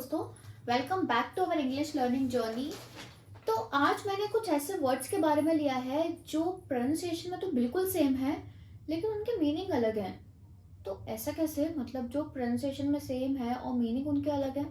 दोस्तों, welcome back to our English learning journey. तो आज मैंने कुछ ऐसे वर्ड्स के बारे में लिया है जो प्रोनाउंसिएशन में तो बिल्कुल सेम है, लेकिन उनके मीनिंग अलग हैं। तो ऐसा कैसे, मतलब जो प्रोनाउंसिएशन में सेम है और मीनिंग उनके अलग है?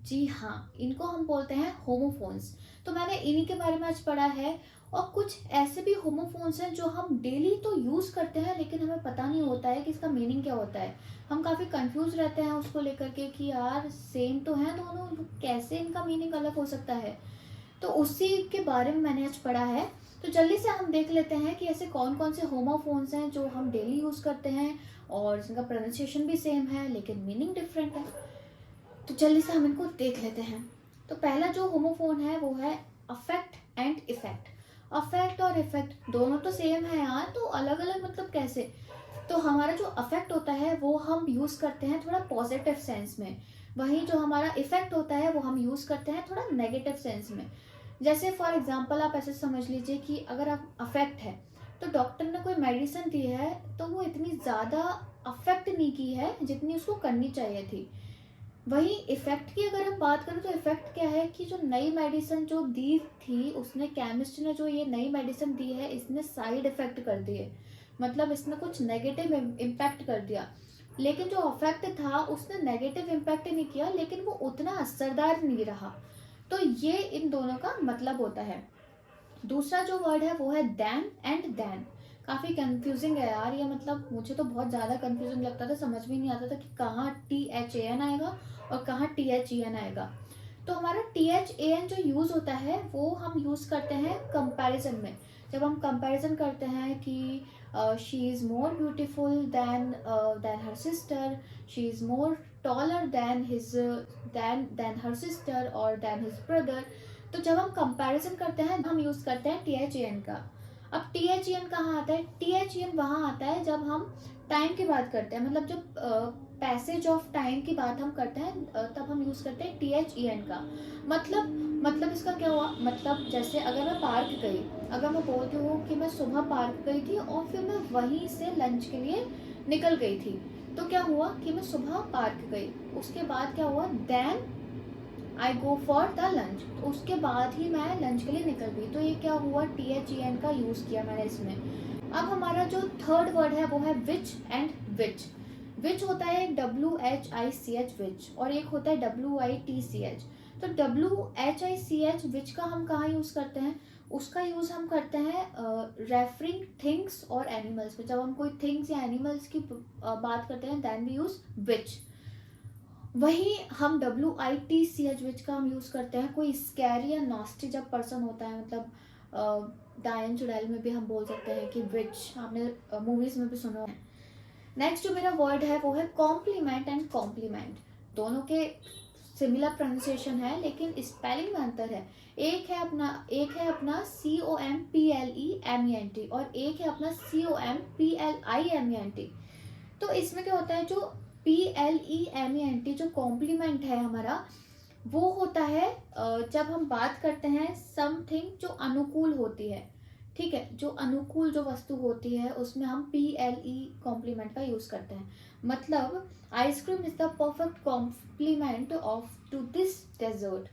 जी हाँ, इनको हम बोलते हैं होमोफोन्स। तो मैंने इन्हीं के बारे में आज पढ़ा है। और कुछ ऐसे भी होमोफोन्स हैं जो हम डेली तो यूज़ करते हैं, लेकिन हमें पता नहीं होता है कि इसका मीनिंग क्या होता है। हम काफ़ी कंफ्यूज रहते हैं उसको लेकर के कि यार सेम तो हैं दोनों, कैसे इनका मीनिंग अलग हो सकता है। तो उसी के बारे में मैंने आज पढ़ा है। तो जल्दी से हम देख लेते हैं कि ऐसे कौन कौन से होमोफोन्स हैं जो हम डेली यूज़ करते हैं और जिनका प्रोनाउंसिएशन भी सेम है लेकिन मीनिंग डिफरेंट है। तो जल्दी से हम इनको देख लेते हैं। तो पहला जो होमोफोन है वो है अफेक्ट एंड इफेक्ट। अफेक्ट और इफेक्ट दोनों तो सेम है यार, तो अलग अलग मतलब कैसे? तो हमारा जो अफेक्ट होता है वो हम यूज़ करते हैं थोड़ा पॉजिटिव सेंस में, वहीं जो हमारा इफेक्ट होता है वो हम यूज़ करते हैं थोड़ा नेगेटिव सेंस में। जैसे फॉर एग्जांपल आप ऐसे समझ लीजिए कि अगर आप अफेक्ट है तो डॉक्टर ने कोई मेडिसिन दी है तो वो इतनी ज़्यादा अफेक्ट नहीं की है जितनी उसको करनी चाहिए थी। वही इफेक्ट की अगर हम बात करें तो इफेक्ट क्या है कि जो नई मेडिसिन जो दी थी, उसने केमिस्ट ने जो ये नई मेडिसिन दी है इसने साइड इफेक्ट कर दिए, मतलब इसने कुछ नेगेटिव इम्पैक्ट कर दिया। लेकिन जो इफेक्ट था उसने नेगेटिव इम्पैक्ट नहीं किया, लेकिन वो उतना असरदार नहीं रहा। तो ये इन दोनों का मतलब होता है। दूसरा जो वर्ड है वो है देन एंड देन। काफ़ी कंफ्यूजिंग है यार ये, मतलब मुझे तो बहुत ज़्यादा कंफ्यूजिंग लगता था, समझ में नहीं आता था कि कहाँ THAN आएगा और कहाँ THEN आएगा। तो हमारा THAN जो यूज़ होता है वो हम यूज़ करते हैं कंपैरिजन में। जब हम कंपैरिजन करते हैं कि she is more beautiful then her sister, she is more taller than her sister और देन हिज ब्रदर। तो जब हम कंपैरिजन करते हैं हम यूज़ करते हैं THAN का। अब THAN कहाँ आता है? THAN वहाँ आता है जब हम टाइम की बात करते हैं, मतलब जब पैसेज ऑफ टाइम की बात हम करते हैं तब हम यूज़ करते हैं THAN का। मतलब इसका क्या हुआ, मतलब जैसे अगर मैं पार्क गई, अगर मैं बोलती हूँ कि मैं सुबह पार्क गई थी और फिर मैं वहीं से लंच के लिए निकल गई थी, तो क्या हुआ कि मैं सुबह पार्क गई, उसके बाद क्या हुआ, then I go for the lunch, तो उसके बाद ही मैं लंच के लिए निकल गई। तो ये क्या हुआ, THAN का यूज़ किया मैंने इसमें। अब हमारा जो थर्ड वर्ड है वो है विच एंड विच। विच होता है WHICH विच, और एक होता है WITCH। तो WHICH विच का हम कहाँ यूज़ करते हैं? उसका यूज़ हम करते हैं रेफरिंग थिंग्स और एनिमल्स में। जब हम कोई थिंग्स या एनिमल्स की बात करते हैं देन वी यूज़ विच। वही हम WITCH विच का हम यूज़ करते हैं कोई स्कैरी या नास्टी जब पर्सन होता है, मतलब डायन चुड़ैल में भी हम बोल सकते हैं कि विच, आपने मूवीज़ में भी सुना है। नेक्स्ट जो मेरा वर्ड है वो है कॉम्प्लीमेंट एंड कॉम्प्लीमेंट। दोनों के सिमिलर प्रोनाउंसिएशन है लेकिन स्पेलिंग में अंतर है। एक है अपना COMPLEMENT और एक है अपना COMPLIMENT। तो इसमें क्या होता है, जो PLEMENT जो कॉम्प्लीमेंट है हमारा, वो होता है जब हम बात करते हैं समथिंग जो अनुकूल होती है। ठीक है, जो अनुकूल जो वस्तु होती है उसमें हम PLE कॉम्प्लीमेंट का यूज़ करते हैं। मतलब ice cream is the perfect complement of to this dessert.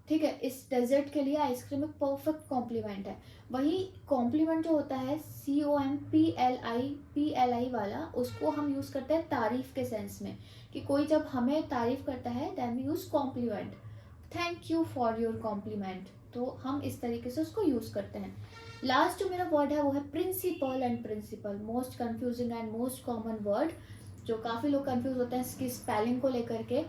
ठीक है, इस डेजर्ट के लिए आइसक्रीम एक परफेक्ट कॉम्प्लीमेंट है। वही कॉम्प्लीमेंट जो होता है COMPLI वाला, उसको हम यूज़ करते हैं तारीफ के सेंस में, कि कोई जब हमें तारीफ करता है then we use compliment, thank you for your compliment. तो हम इस तरीके से उसको यूज़ करते हैं। लास्ट जो मेरा वर्ड है वो है principal and principle. Most confusing and most common word, जो काफ़ी लोग कंफ्यूज होते हैं इसकी स्पेलिंग को लेकर के।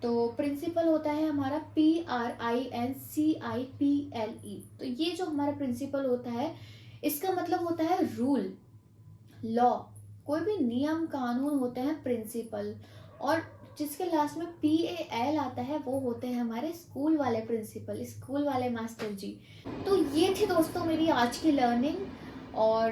तो प्रिंसिपल होता है हमारा PRINCIPLE। तो ये जो हमारा प्रिंसिपल होता है इसका मतलब होता है रूल, लॉ, कोई भी नियम कानून होते हैं प्रिंसिपल। और जिसके लास्ट में PAL आता है वो होते हैं हमारे स्कूल वाले प्रिंसिपल, स्कूल वाले मास्टर जी। तो ये थी दोस्तों मेरी आज की लर्निंग, और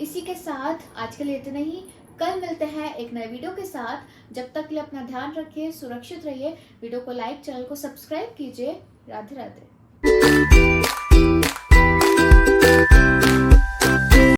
इसी के साथ आज के लिए इतना ही। कल मिलते हैं एक नए वीडियो के साथ। जब तक के लिए अपना ध्यान रखिए, सुरक्षित रहिए। वीडियो को लाइक, चैनल को सब्सक्राइब कीजिए। राधे राधे।